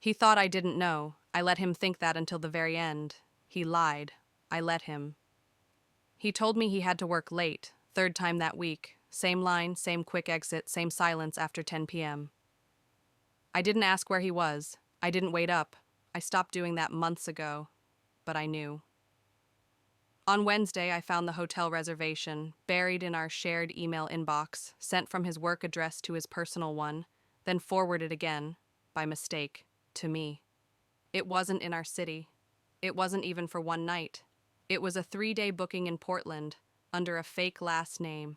He thought I didn't know. I let him think that until the very end. He lied. I let him. He told me he had to work late, third time that week. Same line, same quick exit, same silence after 10 p.m. I didn't ask where he was. I didn't wait up. I stopped doing that months ago, but I knew. On Wednesday, I found the hotel reservation, buried in our shared email inbox, sent from his work address to his personal one, then forwarded again, by mistake, to me. It wasn't in our city. It wasn't even for one night. It was a 3-day booking in Portland, under a fake last name.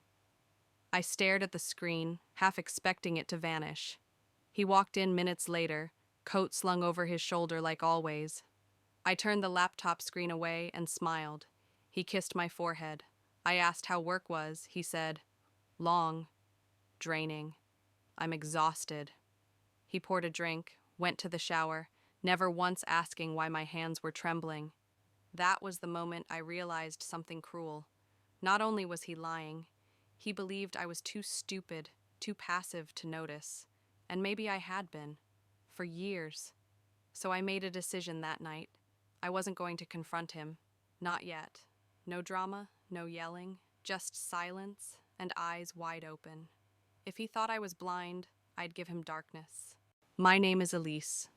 I stared at the screen, half expecting it to vanish. He walked in minutes later, coat slung over his shoulder like always. I turned the laptop screen away and smiled. He kissed my forehead. I asked how work was. He said, "Long, draining. I'm exhausted." He poured a drink, went to the shower, never once asking why my hands were trembling. That was the moment I realized something cruel. Not only was he lying, he believed I was too stupid, too passive to notice. And maybe I had been, for years. So I made a decision that night. I wasn't going to confront him. Not yet. No drama, no yelling, just silence and eyes wide open. If he thought I was blind, I'd give him darkness. My name is Elise.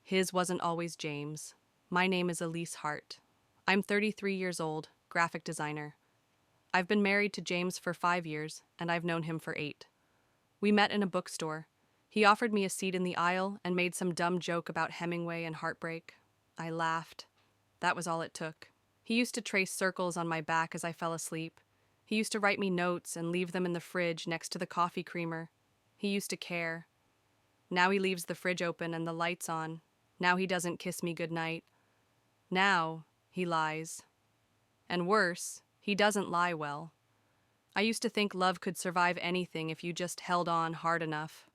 His wasn't always James. My name is Elise Hart. I'm 33 years old, graphic designer. I've been married to James for 5 years, and I've known him for 8. We met in a bookstore. He offered me a seat in the aisle and made some dumb joke about Hemingway and heartbreak. I laughed. That was all it took. He used to trace circles on my back as I fell asleep. He used to write me notes and leave them in the fridge next to the coffee creamer. He used to care. Now he leaves the fridge open and the lights on. Now he doesn't kiss me goodnight. Now he lies. And worse, he doesn't lie well. I used to think love could survive anything if you just held on hard enough.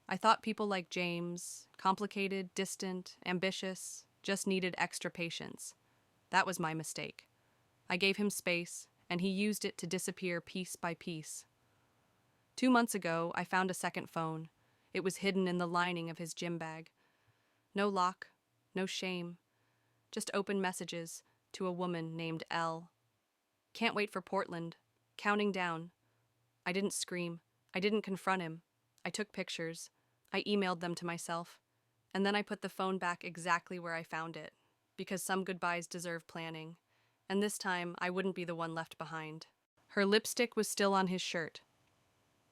I thought people like James, complicated, distant, ambitious, just needed extra patience. That was my mistake. I gave him space, and he used it to disappear piece by piece. 2 months ago, I found a second phone. It was hidden in the lining of his gym bag. No lock, no shame, just open messages to a woman named Elle. Can't wait for Portland. Counting down. I didn't scream. I didn't confront him. I took pictures. I emailed them to myself. And then I put the phone back exactly where I found it, because some goodbyes deserve planning. And this time, I wouldn't be the one left behind. Her lipstick was still on his shirt.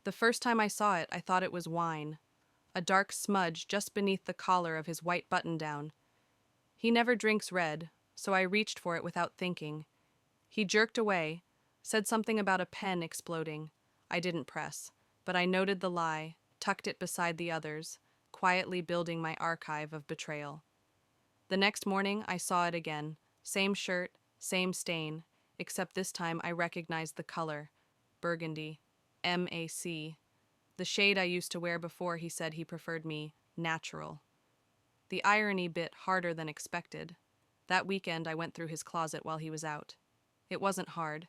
The first time I saw it, I thought it was wine, a dark smudge just beneath the collar of his white button-down. He never drinks red, so I reached for it without thinking. He jerked away, said something about a pen exploding. I didn't press, but I noted the lie, tucked it beside the others, quietly building my archive of betrayal. The next morning, I saw it again. Same shirt, same stain, except this time I recognized the color. Burgundy. MAC. The shade I used to wear before he said he preferred me natural. The irony bit harder than expected. That weekend I went through his closet while he was out. It wasn't hard.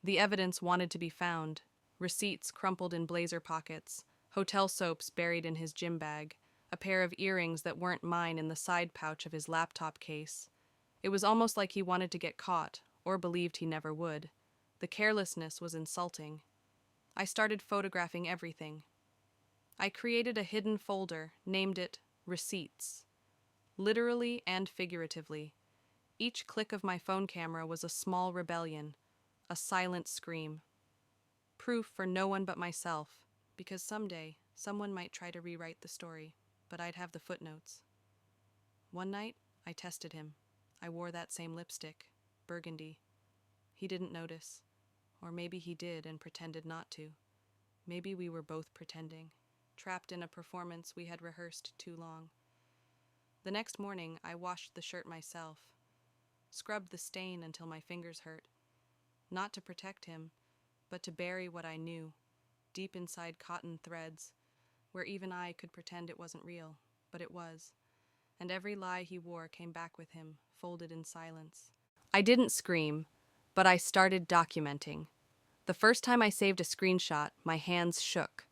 The evidence wanted to be found. Receipts crumpled in blazer pockets, hotel soaps buried in his gym bag, a pair of earrings that weren't mine in the side pouch of his laptop case. It was almost like he wanted to get caught, or believed he never would. The carelessness was insulting. I started photographing everything. I created a hidden folder, named it Receipts. Literally and figuratively. Each click of my phone camera was a small rebellion, a silent scream. Proof for no one but myself, because someday someone might try to rewrite the story, but I'd have the footnotes. One night, I tested him. I wore that same lipstick, burgundy. He didn't notice. Or maybe he did and pretended not to. Maybe we were both pretending, trapped in a performance we had rehearsed too long. The next morning, I washed the shirt myself, scrubbed the stain until my fingers hurt. Not to protect him, but to bury what I knew, deep inside cotton threads, where even I could pretend it wasn't real, but it was. And every lie he wore came back with him, folded in silence. I didn't scream, but I started documenting. The first time I saved a screenshot, my hands shook.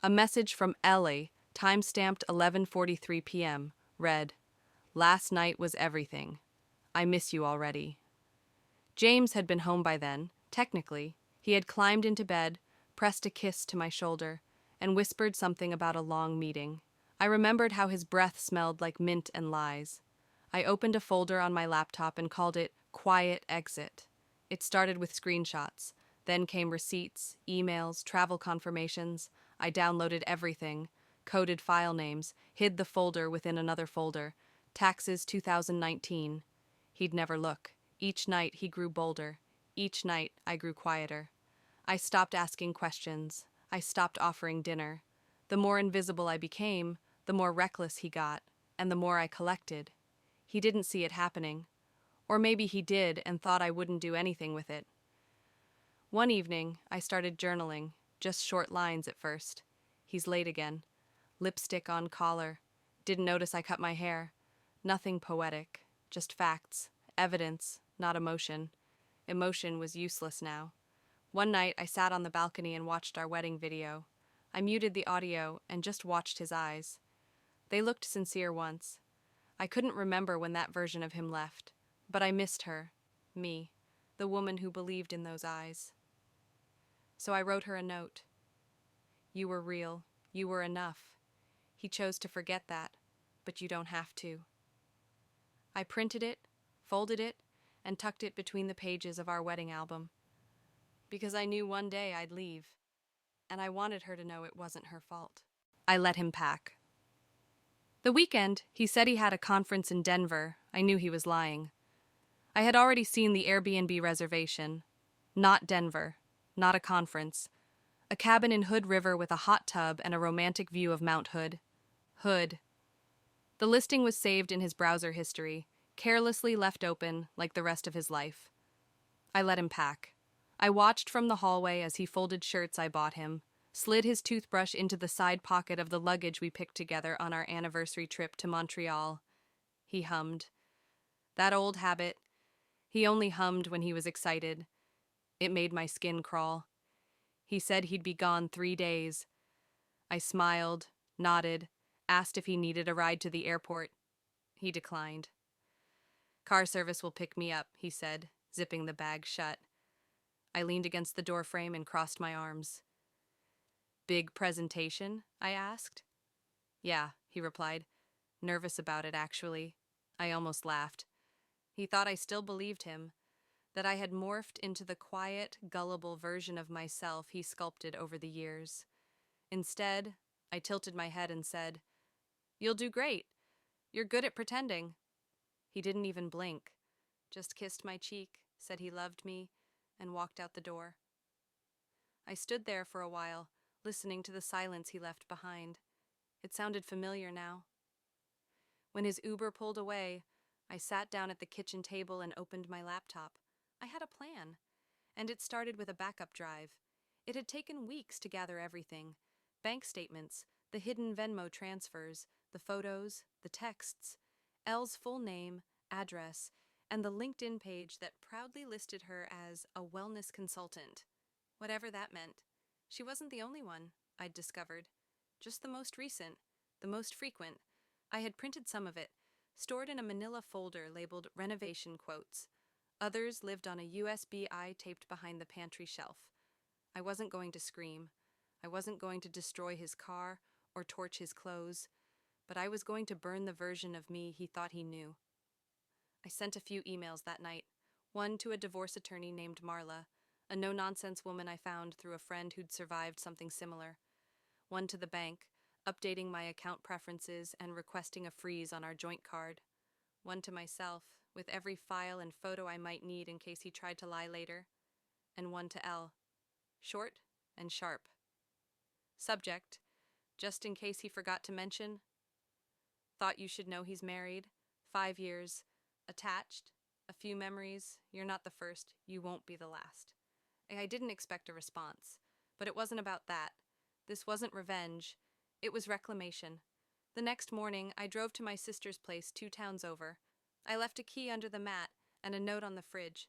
A message from Ellie, time-stamped 11:43 p.m., Read, "Last night was everything. I miss you already." James had been home by then, technically. He had climbed into bed, pressed a kiss to my shoulder, and whispered something about a long meeting. I remembered how his breath smelled like mint and lies. I opened a folder on my laptop and called it Quiet Exit. It started with screenshots. Then came receipts, emails, travel confirmations. I downloaded everything, coded file names, hid the folder within another folder. Taxes 2019. He'd never look. Each night he grew bolder. Each night I grew quieter. I stopped asking questions. I stopped offering dinner. The more invisible I became, the more reckless he got, and the more I collected. He didn't see it happening. Or maybe he did and thought I wouldn't do anything with it. One evening, I started journaling, just short lines at first. He's late again. Lipstick on collar. Didn't notice I cut my hair. Nothing poetic, just facts, evidence, not emotion. Emotion was useless now. One night, I sat on the balcony and watched our wedding video. I muted the audio and just watched his eyes. They looked sincere once. I couldn't remember when that version of him left, but I missed her, me, the woman who believed in those eyes. So I wrote her a note. You were real. You were enough. He chose to forget that, but you don't have to. I printed it, folded it, and tucked it between the pages of our wedding album. Because I knew one day I'd leave, and I wanted her to know it wasn't her fault. I let him pack. The weekend, he said he had a conference in Denver. I knew he was lying. I had already seen the Airbnb reservation. Not Denver. Not a conference. A cabin in Hood River with a hot tub and a romantic view of Mount Hood. Hood. The listing was saved in his browser history, carelessly left open like the rest of his life. I let him pack. I watched from the hallway as he folded shirts I bought him, slid his toothbrush into the side pocket of the luggage we picked together on our anniversary trip to Montreal. He hummed. That old habit. He only hummed when he was excited. It made my skin crawl. He said he'd be gone 3 days. I smiled, nodded, asked if he needed a ride to the airport. He declined. Car service will pick me up, he said, zipping the bag shut. I leaned against the doorframe and crossed my arms. Big presentation? I asked. Yeah, he replied. Nervous about it, actually. I almost laughed. He thought I still believed him, that I had morphed into the quiet, gullible version of myself he sculpted over the years. Instead, I tilted my head and said, You'll do great. You're good at pretending. He didn't even blink, just kissed my cheek, said he loved me, and walked out the door. I stood there for a while, listening to the silence he left behind. It sounded familiar now. When his Uber pulled away, I sat down at the kitchen table and opened my laptop. I had a plan, and it started with a backup drive. It had taken weeks to gather everything: bank statements, the hidden Venmo transfers, the photos, the texts, Elle's full name, address, and the LinkedIn page that proudly listed her as a wellness consultant. Whatever that meant. She wasn't the only one, I'd discovered. Just the most recent, the most frequent. I had printed some of it, stored in a manila folder labeled Renovation Quotes. Others lived on a USB taped behind the pantry shelf. I wasn't going to scream. I wasn't going to destroy his car or torch his clothes, but I was going to burn the version of me he thought he knew. I sent a few emails that night, one to a divorce attorney named Marla, a no-nonsense woman I found through a friend who'd survived something similar. One to the bank, updating my account preferences and requesting a freeze on our joint card. One to myself, with every file and photo I might need in case he tried to lie later. And one to Elle, short and sharp. Subject, just in case he forgot to mention. Thought you should know he's married, 5 years, attached, a few memories, you're not the first, you won't be the last. I didn't expect a response, but it wasn't about that. This wasn't revenge, it was reclamation. The next morning, I drove to my sister's place 2 towns over. I left a key under the mat and a note on the fridge.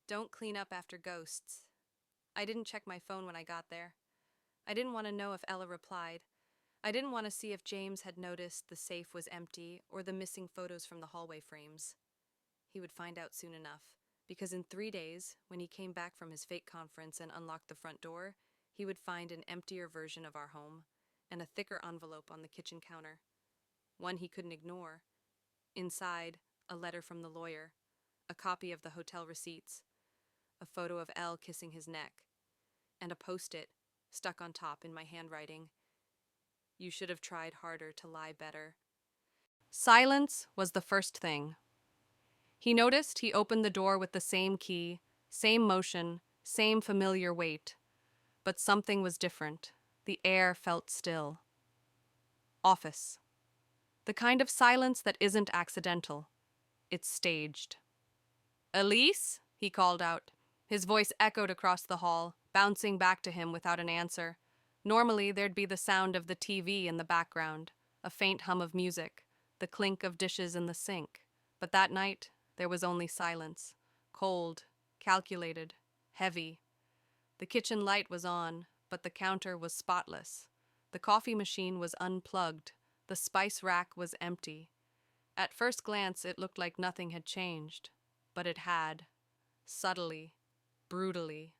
Don't clean up after ghosts. I didn't check my phone when I got there. I didn't want to know if Ella replied. I didn't want to see if James had noticed the safe was empty or the missing photos from the hallway frames. He would find out soon enough, because in 3 days, when he came back from his fake conference and unlocked the front door, he would find an emptier version of our home and a thicker envelope on the kitchen counter, one he couldn't ignore. Inside, a letter from the lawyer, a copy of the hotel receipts, a photo of Elle kissing his neck, and a post-it stuck on top in my handwriting. You should have tried harder to lie better. Silence was the first thing. He noticed he opened the door with the same key, same motion, same familiar weight. But something was different. The air felt still. Office. The kind of silence that isn't accidental. It's staged. Elise? He called out. His voice echoed across the hall, bouncing back to him without an answer. Normally, there'd be the sound of the TV in the background, a faint hum of music, the clink of dishes in the sink. But that night, there was only silence. Cold, calculated, heavy. The kitchen light was on, but the counter was spotless. The coffee machine was unplugged. The spice rack was empty. At first glance, it looked like nothing had changed. But it had. Subtly. Brutally.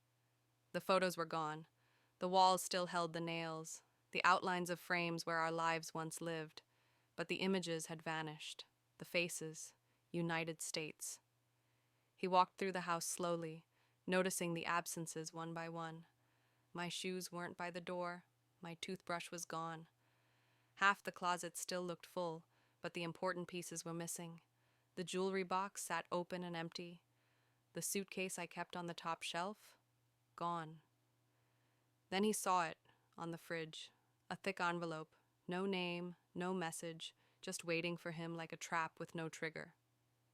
The photos were gone. The walls still held the nails, the outlines of frames where our lives once lived. But the images had vanished. The faces. United States. He walked through the house slowly, noticing the absences one by one. My shoes weren't by the door. My toothbrush was gone. Half the closet still looked full, but the important pieces were missing. The jewelry box sat open and empty. The suitcase I kept on the top shelf, gone. Then he saw it, on the fridge. A thick envelope, no name, no message, just waiting for him like a trap with no trigger.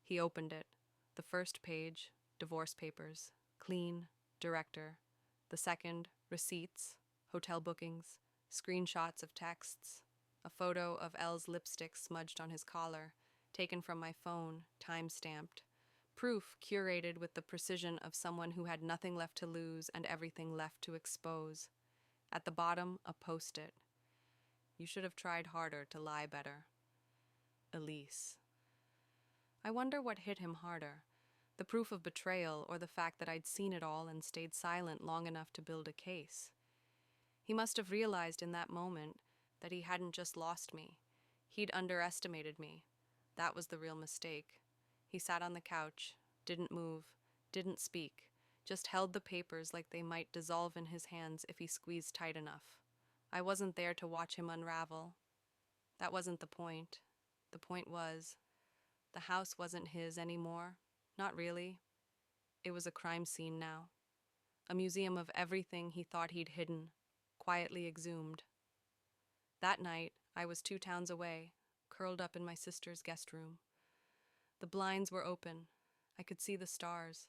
He opened it. The first page, divorce papers, clean, director. The second, receipts, hotel bookings, screenshots of texts, a photo of Elle's lipstick smudged on his collar, taken from my phone, time-stamped. Proof curated with the precision of someone who had nothing left to lose and everything left to expose. At the bottom, a post-it. You should have tried harder to lie better. Elise. I wonder what hit him harder, the proof of betrayal or the fact that I'd seen it all and stayed silent long enough to build a case. He must have realized in that moment that he hadn't just lost me. He'd underestimated me. That was the real mistake. He sat on the couch, didn't move, didn't speak, just held the papers like they might dissolve in his hands if he squeezed tight enough. I wasn't there to watch him unravel. That wasn't the point. The point was, the house wasn't his anymore. Not really. It was a crime scene now. A museum of everything he thought he'd hidden, quietly exhumed. That night, I was 2 towns away, curled up in my sister's guest room. The blinds were open. I could see the stars.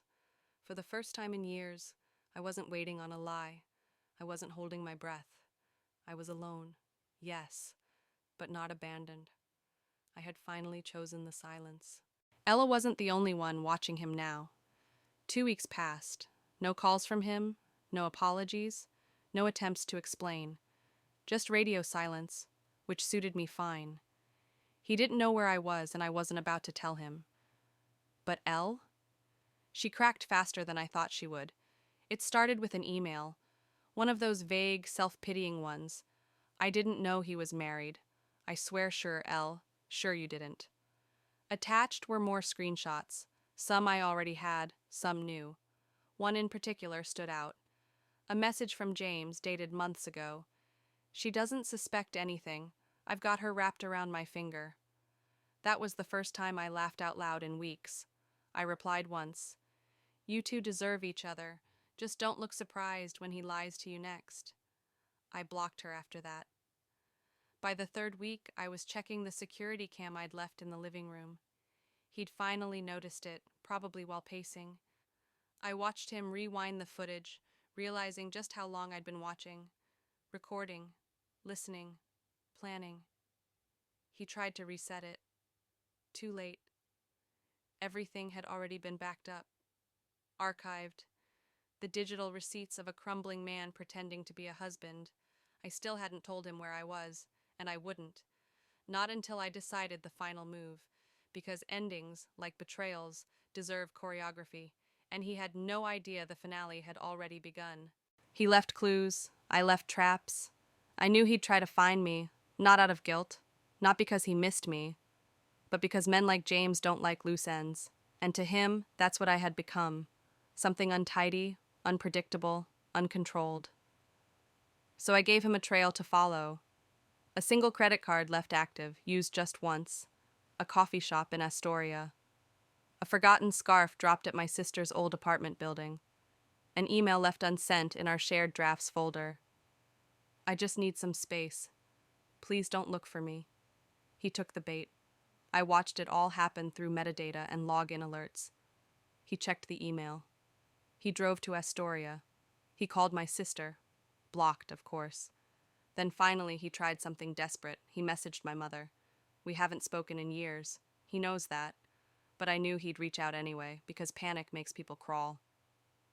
For the first time in years, I wasn't waiting on a lie. I wasn't holding my breath. I was alone. Yes, but not abandoned. I had finally chosen the silence. Ella wasn't the only one watching him now. 2 weeks passed. No calls from him, no apologies, no attempts to explain. Just radio silence, which suited me fine. He didn't know where I was, and I wasn't about to tell him. But Elle? She cracked faster than I thought she would. It started with an email, one of those vague, self-pitying ones. I didn't know he was married. I swear sure, Elle. Sure you didn't. Attached were more screenshots. Some I already had, some new. One in particular stood out. A message from James, dated months ago. She doesn't suspect anything. I've got her wrapped around my finger. That was the first time I laughed out loud in weeks. I replied once. You two deserve each other. Just don't look surprised when he lies to you next. I blocked her after that. By the 3rd week, I was checking the security cam I'd left in the living room. He'd finally noticed it, probably while pacing. I watched him rewind the footage, realizing just how long I'd been watching. Recording, listening, planning. He tried to reset it. Too late. Everything had already been backed up. Archived. The digital receipts of a crumbling man pretending to be a husband. I still hadn't told him where I was, and I wouldn't. Not until I decided the final move, because endings, like betrayals, deserve choreography, and he had no idea the finale had already begun. He left clues, I left traps. I knew he'd try to find me, not out of guilt, not because he missed me, but because men like James don't like loose ends. And to him, that's what I had become. Something untidy, unpredictable, uncontrolled. So I gave him a trail to follow. A single credit card left active, used just once. A coffee shop in Astoria. A forgotten scarf dropped at my sister's old apartment building. An email left unsent in our shared drafts folder. I just need some space. Please don't look for me. He took the bait. I watched it all happen through metadata and login alerts. He checked the email. He drove to Astoria. He called my sister. Blocked, of course. Then finally he tried something desperate. He messaged my mother. We haven't spoken in years. He knows that. But I knew he'd reach out anyway, because panic makes people crawl.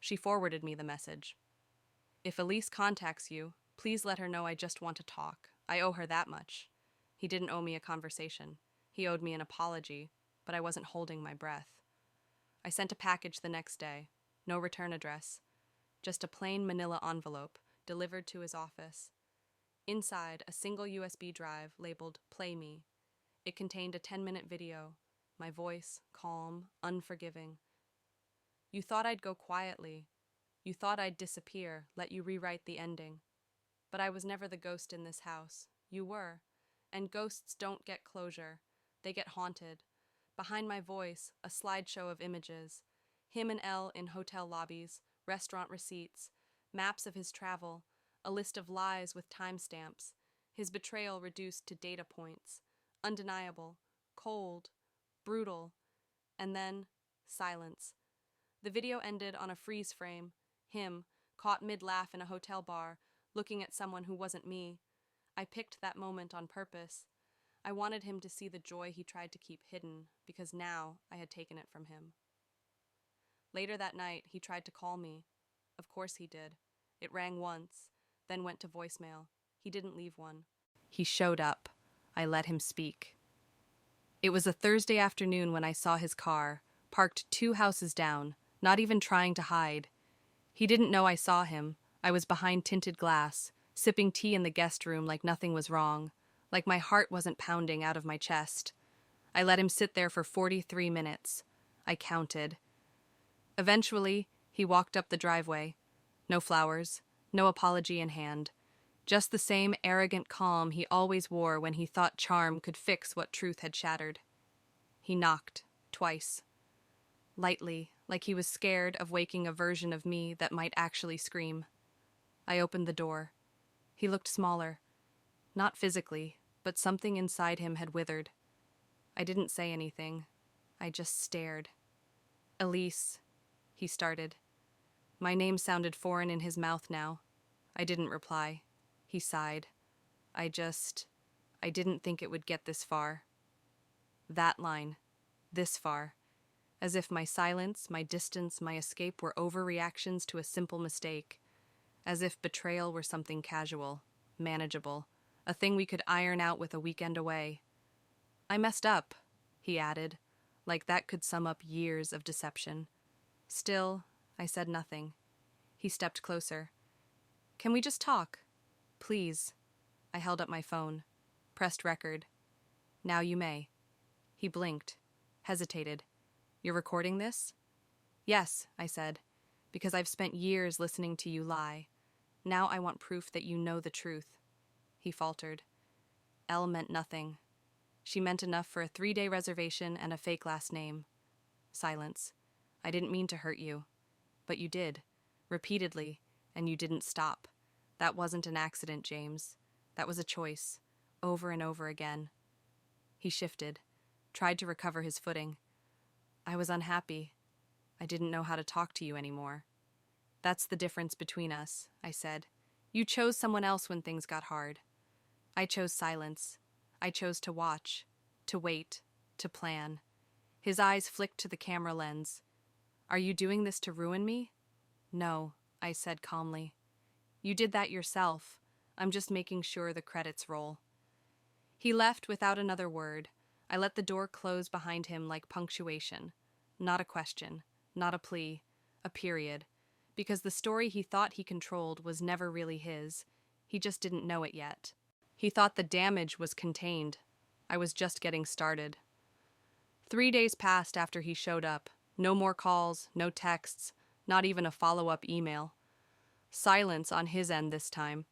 She forwarded me the message. If Elise contacts you, please let her know I just want to talk. I owe her that much. He didn't owe me a conversation. He owed me an apology, but I wasn't holding my breath. I sent a package the next day. No return address. Just a plain manila envelope delivered to his office. Inside, a single USB drive labeled Play Me. It contained a 10-minute video. My voice, calm, unforgiving. You thought I'd go quietly. You thought I'd disappear, let you rewrite the ending. But I was never the ghost in this house. You were. And ghosts don't get closure. They get haunted. Behind my voice, a slideshow of images. Him and Elle in hotel lobbies, restaurant receipts, maps of his travel, a list of lies with timestamps, his betrayal reduced to data points. Undeniable, cold, brutal, and then silence. The video ended on a freeze frame, him, caught mid-laugh in a hotel bar, looking at someone who wasn't me. I picked that moment on purpose. I wanted him to see the joy he tried to keep hidden, because now I had taken it from him. Later that night, he tried to call me. Of course he did. It rang once, then went to voicemail. He didn't leave one. He showed up. I let him speak. It was a Thursday afternoon when I saw his car, parked 2 houses down, not even trying to hide. He didn't know I saw him. I was behind tinted glass, sipping tea in the guest room like nothing was wrong, like my heart wasn't pounding out of my chest. I let him sit there for 43 minutes. I counted. Eventually, he walked up the driveway. No flowers, no apology in hand. Just the same arrogant calm he always wore when he thought charm could fix what truth had shattered. He knocked, twice. Lightly, like he was scared of waking a version of me that might actually scream. I opened the door. He looked smaller. Not physically, but something inside him had withered. I didn't say anything. I just stared. Elise, he started. My name sounded foreign in his mouth now. I didn't reply. He sighed. I didn't think it would get this far. That line. This far. As if my silence, my distance, my escape were overreactions to a simple mistake. As if betrayal were something casual, manageable, a thing we could iron out with a weekend away. I messed up, he added, like that could sum up years of deception. Still, I said nothing. He stepped closer. Can we just talk? Please. I held up my phone, pressed record. Now you may. He blinked, hesitated. You're recording this? Yes, I said, because I've spent years listening to you lie. Now I want proof that you know the truth. He faltered. Elle meant nothing. She meant enough for a 3-day reservation and a fake last name. Silence. I didn't mean to hurt you. But you did. Repeatedly. And you didn't stop. That wasn't an accident, James. That was a choice. Over and over again. He shifted. Tried to recover his footing. I was unhappy. I didn't know how to talk to you anymore. That's the difference between us, I said. You chose someone else when things got hard. I chose silence. I chose to watch, to wait, to plan. His eyes flicked to the camera lens. Are you doing this to ruin me? No, I said calmly. You did that yourself. I'm just making sure the credits roll. He left without another word. I let the door close behind him like punctuation. Not a question, not a plea, a period. Because the story he thought he controlled was never really his. He just didn't know it yet. He thought the damage was contained. I was just getting started. 3 days passed after he showed up. No more calls, no texts, not even a follow-up email. Silence on his end this time,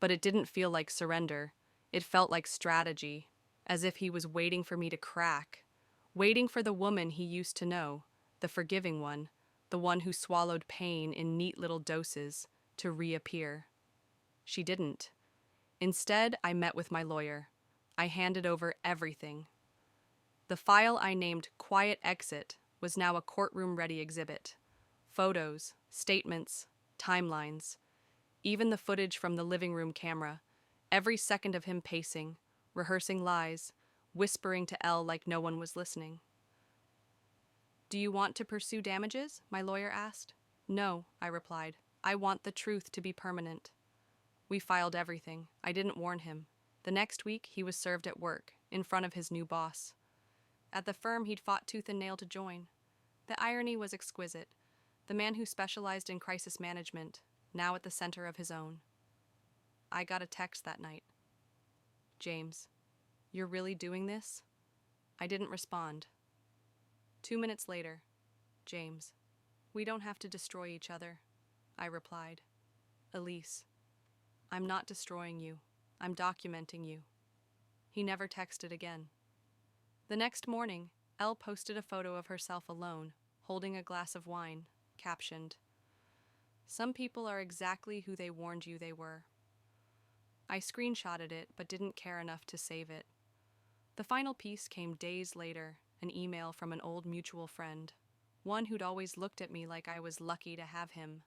but it didn't feel like surrender. It felt like strategy, as if he was waiting for me to crack, waiting for the woman he used to know, the forgiving one, the one who swallowed pain in neat little doses, to reappear. She didn't. Instead, I met with my lawyer. I handed over everything. The file I named Quiet Exit was now a courtroom-ready exhibit. Photos, statements, timelines, even the footage from the living room camera, every second of him pacing, rehearsing lies, whispering to Elle like no one was listening. "Do you want to pursue damages?" my lawyer asked. "No," I replied. "I want the truth to be permanent." We filed everything. I didn't warn him. The next week, he was served at work, in front of his new boss. At the firm he'd fought tooth and nail to join. The irony was exquisite. The man who specialized in crisis management, now at the center of his own. I got a text that night. "James, you're really doing this?" I didn't respond. 2 minutes later, "James, we don't have to destroy each other," I replied. "Elise, I'm not destroying you. I'm documenting you." He never texted again. The next morning, Elle posted a photo of herself alone, holding a glass of wine, captioned, "Some people are exactly who they warned you they were." I screenshotted it, but didn't care enough to save it. The final piece came days later, an email from an old mutual friend, one who'd always looked at me like I was lucky to have him.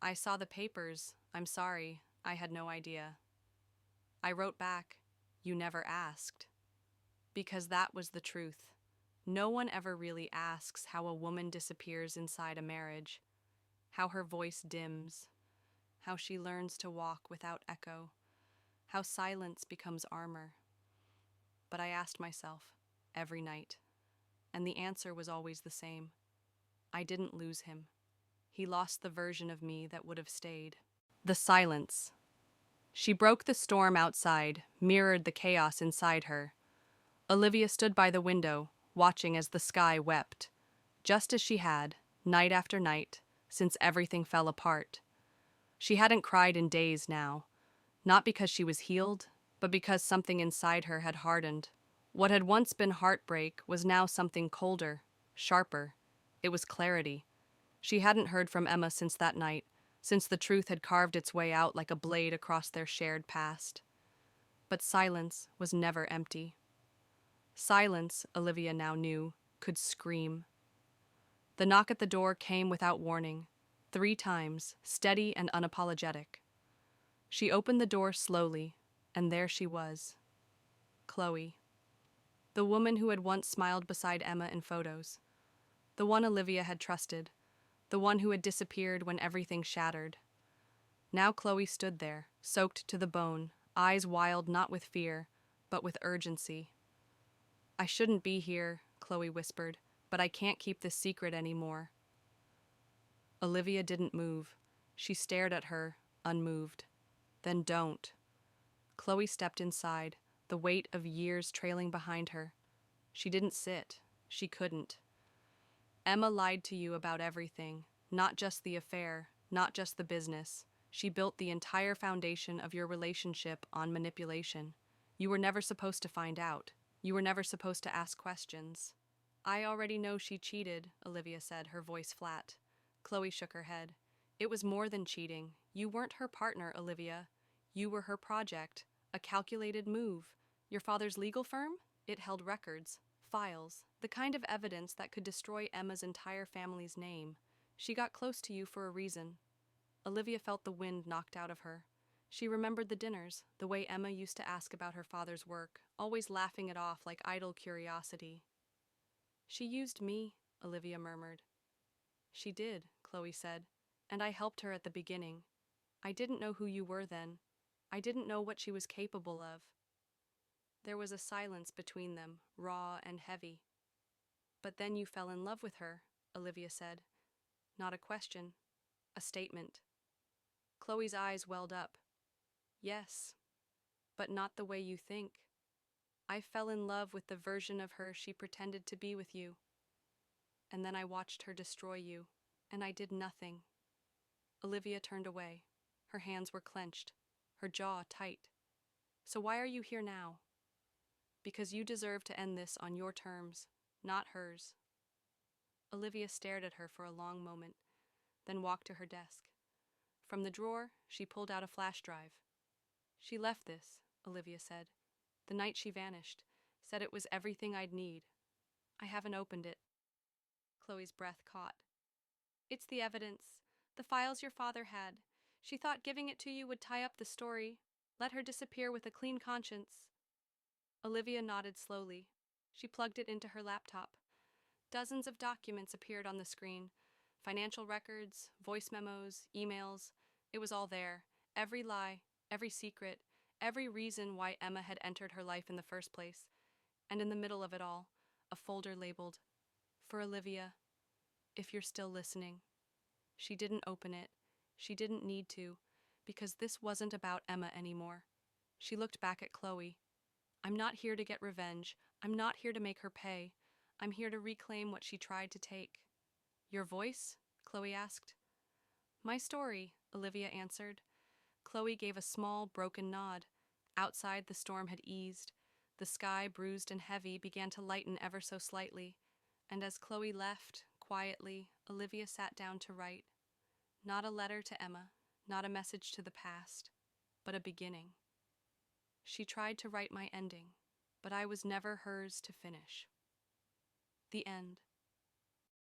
"I saw the papers. I'm sorry. I had no idea." I wrote back, "You never asked." Because that was the truth. No one ever really asks how a woman disappears inside a marriage, how her voice dims, how she learns to walk without echo, how silence becomes armor. But I asked myself, every night, and the answer was always the same. I didn't lose him. He lost the version of me that would have stayed. The silence. She broke the storm outside, mirrored the chaos inside her. Olivia stood by the window, watching as the sky wept, just as she had, night after night, since everything fell apart. She hadn't cried in days now, not because she was healed, but because something inside her had hardened. What had once been heartbreak was now something colder, sharper. It was clarity. She hadn't heard from Emma since that night, since the truth had carved its way out like a blade across their shared past. But silence was never empty. Silence, Olivia now knew, could scream. The knock at the door came without warning, 3 times, steady and unapologetic. She opened the door slowly, and there she was. Chloe. The woman who had once smiled beside Emma in photos. The one Olivia had trusted. The one who had disappeared when everything shattered. Now Chloe stood there, soaked to the bone, eyes wild not with fear, but with urgency. "I shouldn't be here," Chloe whispered, "but I can't keep this secret anymore." Olivia didn't move. She stared at her, unmoved. "Then don't." Chloe stepped inside, the weight of years trailing behind her. She didn't sit. She couldn't. "Emma lied to you about everything, not just the affair, not just the business. She built the entire foundation of your relationship on manipulation. You were never supposed to find out. You were never supposed to ask questions." "I already know she cheated," Olivia said, her voice flat. Chloe shook her head. "It was more than cheating. You weren't her partner, Olivia. You were her project, a calculated move. Your father's legal firm? It held records, files, the kind of evidence that could destroy Emma's entire family's name. She got close to you for a reason." Olivia felt the wind knocked out of her. She remembered the dinners, the way Emma used to ask about her father's work, always laughing it off like idle curiosity. "She used me," Olivia murmured. "She did," Chloe said, "and I helped her at the beginning. I didn't know who you were then. I didn't know what she was capable of." There was a silence between them, raw and heavy. "But then you fell in love with her," Olivia said. Not a question, a statement. Chloe's eyes welled up. "Yes, but not the way you think. I fell in love with the version of her she pretended to be with you. And then I watched her destroy you, and I did nothing." Olivia turned away. Her hands were clenched, her jaw tight. "So why are you here now?" "Because you deserve to end this on your terms, not hers." Olivia stared at her for a long moment, then walked to her desk. From the drawer, she pulled out a flash drive. "She left this," Olivia said, "the night she vanished, said it was everything I'd need. I haven't opened it." Chloe's breath caught. "It's the evidence, the files your father had. She thought giving it to you would tie up the story, let her disappear with a clean conscience." Olivia nodded slowly. She plugged it into her laptop. Dozens of documents appeared on the screen. Financial records, voice memos, emails. It was all there. Every lie, every secret, every reason why Emma had entered her life in the first place. And in the middle of it all, a folder labeled, "For Olivia, if you're still listening." She didn't open it. She didn't need to, because this wasn't about Emma anymore. She looked back at Chloe. "I'm not here to get revenge. I'm not here to make her pay. I'm here to reclaim what she tried to take." "Your voice?" Chloe asked. "My story," Olivia answered. Chloe gave a small, broken nod. Outside, the storm had eased. The sky, bruised and heavy, began to lighten ever so slightly. And as Chloe left, quietly, Olivia sat down to write. Not a letter to Emma, not a message to the past, but a beginning. She tried to write my ending, but I was never hers to finish. The end.